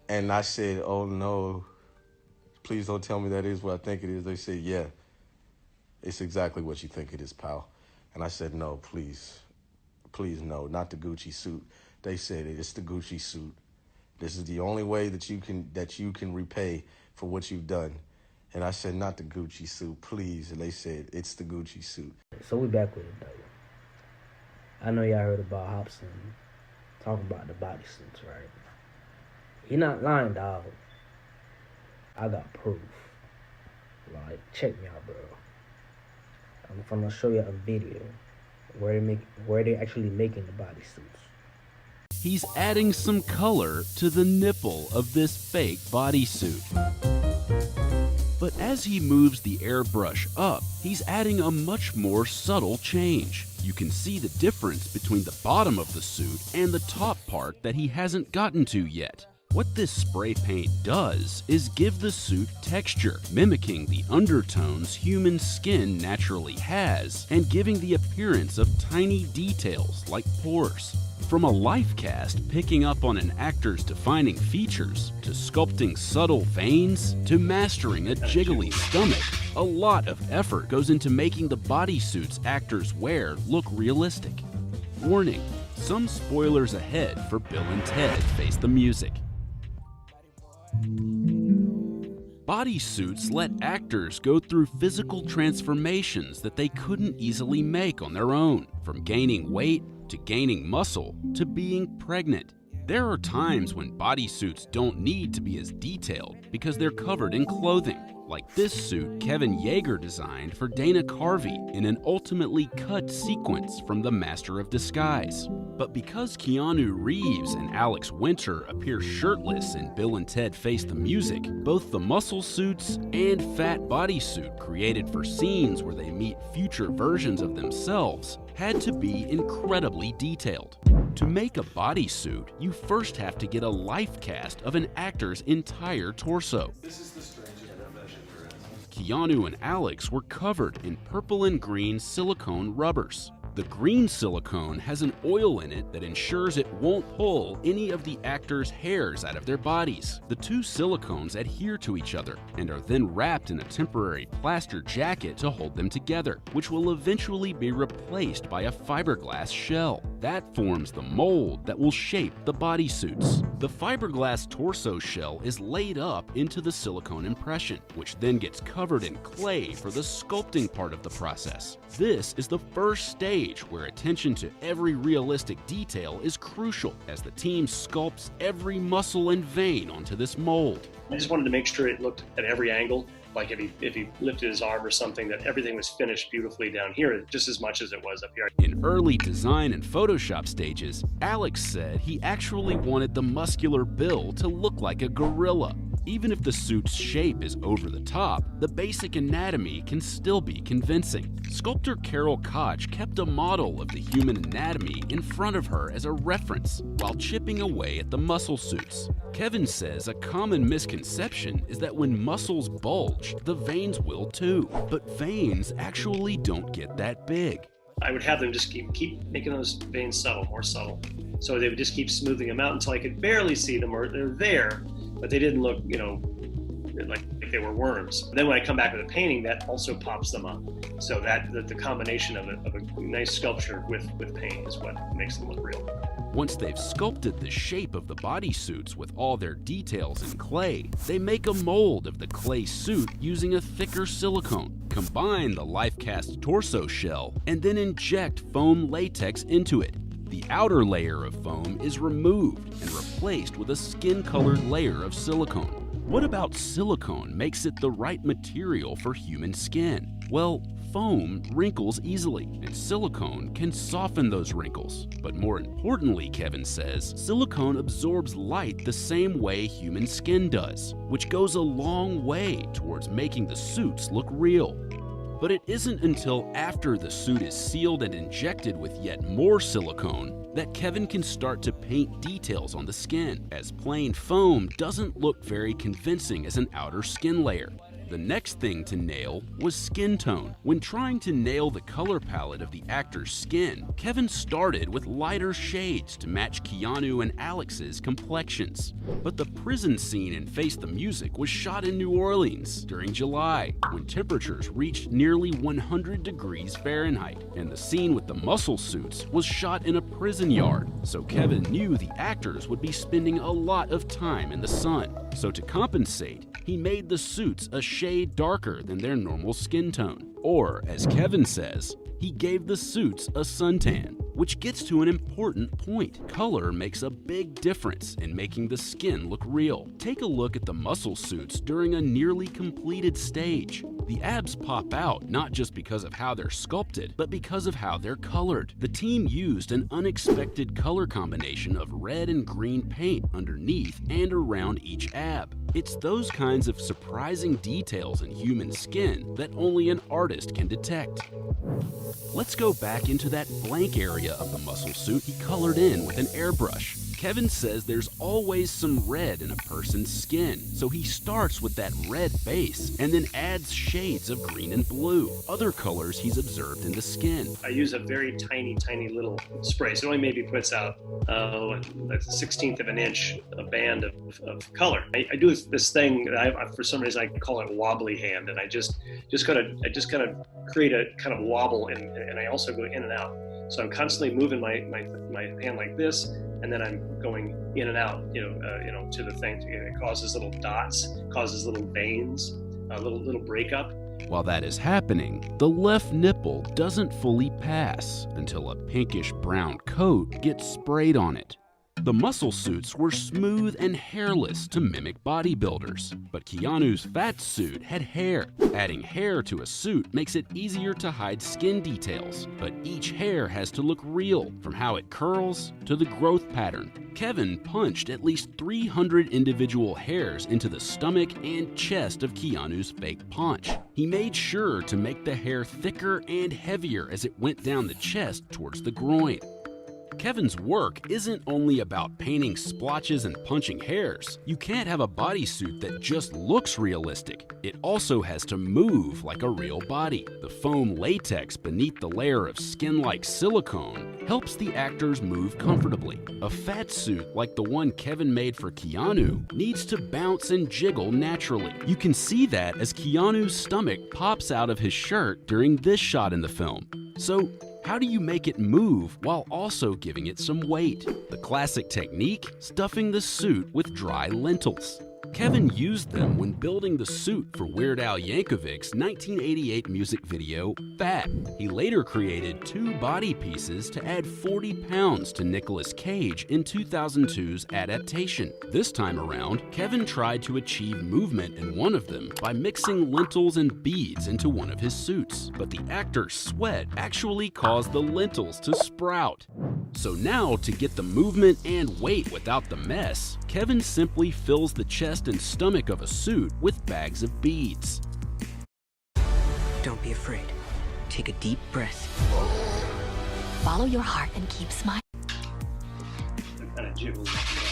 And I said, oh no, please don't tell me that is what I think it is. They said, yeah, it's exactly what you think it is, pal. And I said, no, please, no, not the Gucci suit. They said it's the Gucci suit. This is the only way that you can repay for what you've done. And I said, not the Gucci suit, please. And they said, it's the Gucci suit. So we back with it though. I know y'all heard about Hopsin talking about the bodysuits, right? He not lying, dog. I got proof. Like, check me out, bro. I'm gonna show you a video where they actually making the bodysuits. He's adding some color to the nipple of this fake bodysuit. But as he moves the airbrush up, he's adding a much more subtle change. You can see the difference between the bottom of the suit and the top part that he hasn't gotten to yet. What this spray paint does is give the suit texture, mimicking the undertones human skin naturally has and giving the appearance of tiny details like pores. From a life cast picking up on an actor's defining features, to sculpting subtle veins, to mastering a jiggly stomach, a lot of effort goes into making the bodysuits actors wear look realistic. Warning, some spoilers ahead for Bill and Ted Face the Music. Bodysuits let actors go through physical transformations that they couldn't easily make on their own, from gaining weight to gaining muscle to being pregnant. There are times when bodysuits don't need to be as detailed because they're covered in clothing, like this suit Kevin Yeager designed for Dana Carvey in an ultimately cut sequence from The Master of Disguise. But because Keanu Reeves and Alex Winter appear shirtless in Bill and Ted Face the Music, both the muscle suits and fat bodysuit created for scenes where they meet future versions of themselves had to be incredibly detailed. To make a bodysuit, you first have to get a life cast of an actor's entire torso. This is the strangest profession there is. Keanu and Alex were covered in purple and green silicone rubbers. The green silicone has an oil in it that ensures it won't pull any of the actors' hairs out of their bodies. The two silicones adhere to each other and are then wrapped in a temporary plaster jacket to hold them together, which will eventually be replaced by a fiberglass shell. That forms the mold that will shape the bodysuits. The fiberglass torso shell is laid up into the silicone impression, which then gets covered in clay for the sculpting part of the process. This is the first stage where attention to every realistic detail is crucial as the team sculpts every muscle and vein onto this mold. I just wanted to make sure it looked at every angle, like if he lifted his arm or something, that everything was finished beautifully down here just as much as it was up here. In early design and Photoshop stages, Alex said he actually wanted the muscular Bill to look like a gorilla. Even if the suit's shape is over the top, the basic anatomy can still be convincing. Sculptor Carol Koch kept a model of the human anatomy in front of her as a reference while chipping away at the muscle suits. Kevin says a common misconception is that when muscles bulge, the veins will too. But veins actually don't get that big. I would have them just keep making those veins subtle, more subtle. So they would just keep smoothing them out until I could barely see them, or they're there, but they didn't look, like they were worms. Then when I come back with a painting, that also pops them up. So that the combination of a nice sculpture with paint is what makes them look real. Once they've sculpted the shape of the bodysuits with all their details in clay, they make a mold of the clay suit using a thicker silicone, combine the life-cast torso shell, and then inject foam latex into it. The outer layer of foam is removed and replaced with a skin-colored layer of silicone. What about silicone makes it the right material for human skin? Well, foam wrinkles easily, and silicone can soften those wrinkles. But more importantly, Kevin says, silicone absorbs light the same way human skin does, which goes a long way towards making the suits look real. But it isn't until after the suit is sealed and injected with yet more silicone that Kevin can start to paint details on the skin, as plain foam doesn't look very convincing as an outer skin layer. The next thing to nail was skin tone. When trying to nail the color palette of the actor's skin, Kevin started with lighter shades to match Keanu and Alex's complexions. But the prison scene in Face the Music was shot in New Orleans during July, when temperatures reached nearly 100 degrees Fahrenheit, and the scene with the muscle suits was shot in a prison yard, so Kevin knew the actors would be spending a lot of time in the sun. So to compensate, he made the suits a shade darker than their normal skin tone. Or, as Kevin says, he gave the suits a suntan, which gets to an important point. Color makes a big difference in making the skin look real. Take a look at the muscle suits during a nearly completed stage. The abs pop out not just because of how they're sculpted, but because of how they're colored. The team used an unexpected color combination of red and green paint underneath and around each ab. It's those kinds of surprising details in human skin that only an artist can detect. Let's go back into that blank area of the muscle suit he colored in with an airbrush. Kevin says there's always some red in a person's skin, so he starts with that red base and then adds shades of green and blue, other colors he's observed in the skin. I use a very tiny little spray, so it only maybe puts out a 1/16 of an inch, a band of color. I do this thing that for some reason I call it wobbly hand, and I just kind of create a kind of wobble, and I also go in and out. So I'm constantly moving my hand like this, and then I'm going in and out, to the thing. It causes little dots, causes little veins, a little breakup. While that is happening, the left nipple doesn't fully pass until a pinkish brown coat gets sprayed on it. The muscle suits were smooth and hairless to mimic bodybuilders, but Keanu's fat suit had hair. Adding hair to a suit makes it easier to hide skin details, but each hair has to look real, from how it curls to the growth pattern. Kevin punched at least 300 individual hairs into the stomach and chest of Keanu's fake paunch. He made sure to make the hair thicker and heavier as it went down the chest towards the groin. Kevin's work isn't only about painting splotches and punching hairs. You can't have a bodysuit that just looks realistic. It also has to move like a real body. The foam latex beneath the layer of skin-like silicone helps the actors move comfortably. A fat suit like the one Kevin made for Keanu needs to bounce and jiggle naturally. You can see that as Keanu's stomach pops out of his shirt during this shot in the film. So, how do you make it move while also giving it some weight? The classic technique? Stuffing the suit with dry lentils. Kevin used them when building the suit for Weird Al Yankovic's 1988 music video, Fat. He later created 2 body pieces to add 40 pounds to Nicolas Cage in 2002's adaptation. This time around, Kevin tried to achieve movement in one of them by mixing lentils and beads into one of his suits, but the actor's sweat actually caused the lentils to sprout. So now, to get the movement and weight without the mess, Kevin simply fills the chest and stomach of a suit with bags of beads. Don't be afraid. Take a deep breath. Follow your heart and keep smiling. It kind of jiggles up and down.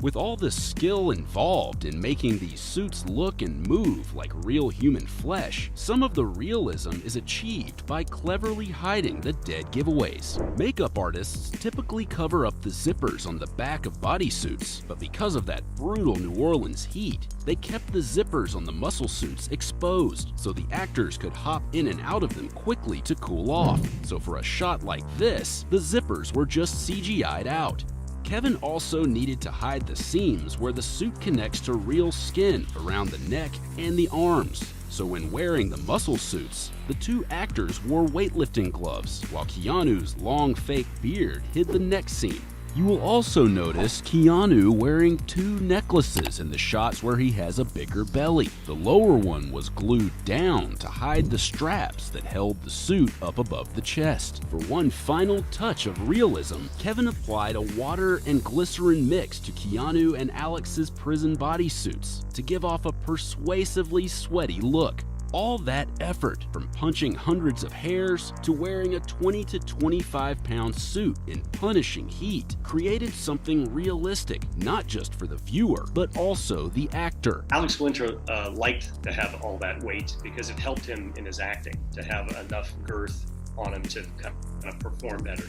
With all the skill involved in making these suits look and move like real human flesh, some of the realism is achieved by cleverly hiding the dead giveaways. Makeup artists typically cover up the zippers on the back of bodysuits, but because of that brutal New Orleans heat, they kept the zippers on the muscle suits exposed so the actors could hop in and out of them quickly to cool off. So for a shot like this, the zippers were just CGI'd out. Kevin also needed to hide the seams where the suit connects to real skin around the neck and the arms. So when wearing the muscle suits, the 2 actors wore weightlifting gloves, while Keanu's long fake beard hid the neck seam. You will also notice Keanu wearing 2 necklaces in the shots where he has a bigger belly. The lower one was glued down to hide the straps that held the suit up above the chest. For one final touch of realism, Kevin applied a water and glycerin mix to Keanu and Alex's prison bodysuits to give off a persuasively sweaty look. All that effort, from punching hundreds of hairs to wearing a 20 to 25 pound suit in punishing heat, created something realistic, not just for the viewer, but also the actor. Alex Winter liked to have all that weight because it helped him in his acting, to have enough girth on him to kind of perform better.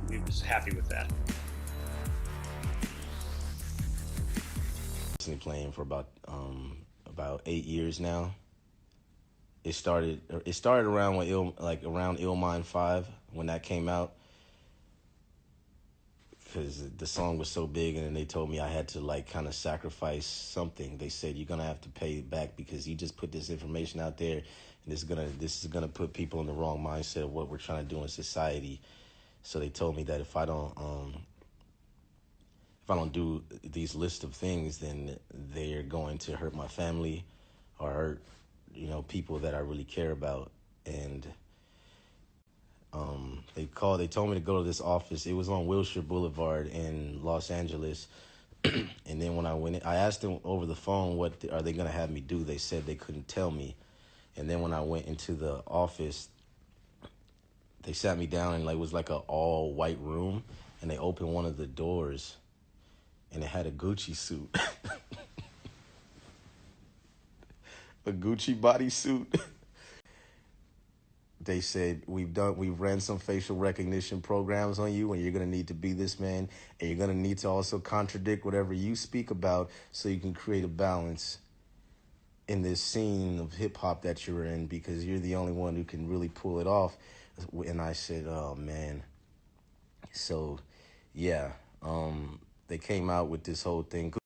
He was happy with that. Playing for about 8 years now. It started around around Illmind 5 when that came out, because the song was so big, and then they told me I had to like kind of sacrifice something. They said, you're gonna have to pay it back because you just put this information out there, and this is gonna put people in the wrong mindset of what we're trying to do in society. So they told me that if I don't do these list of things, then they're going to hurt my family or hurt, people that I really care about. And they told me to go to this office. It was on Wilshire Boulevard in Los Angeles. And then when I went in, I asked them over the phone, what are they going to have me do? They said they couldn't tell me. And then when I went into the office, they sat me down, and it was like a all white room, and they opened one of the doors, and it had a Gucci suit. A Gucci bodysuit. They said, we've ran some facial recognition programs on you, and you're going to need to be this man, and you're going to need to also contradict whatever you speak about so you can create a balance in this scene of hip-hop that you're in, because you're the only one who can really pull it off. And I said, oh, man. So, yeah, they came out with this whole thing.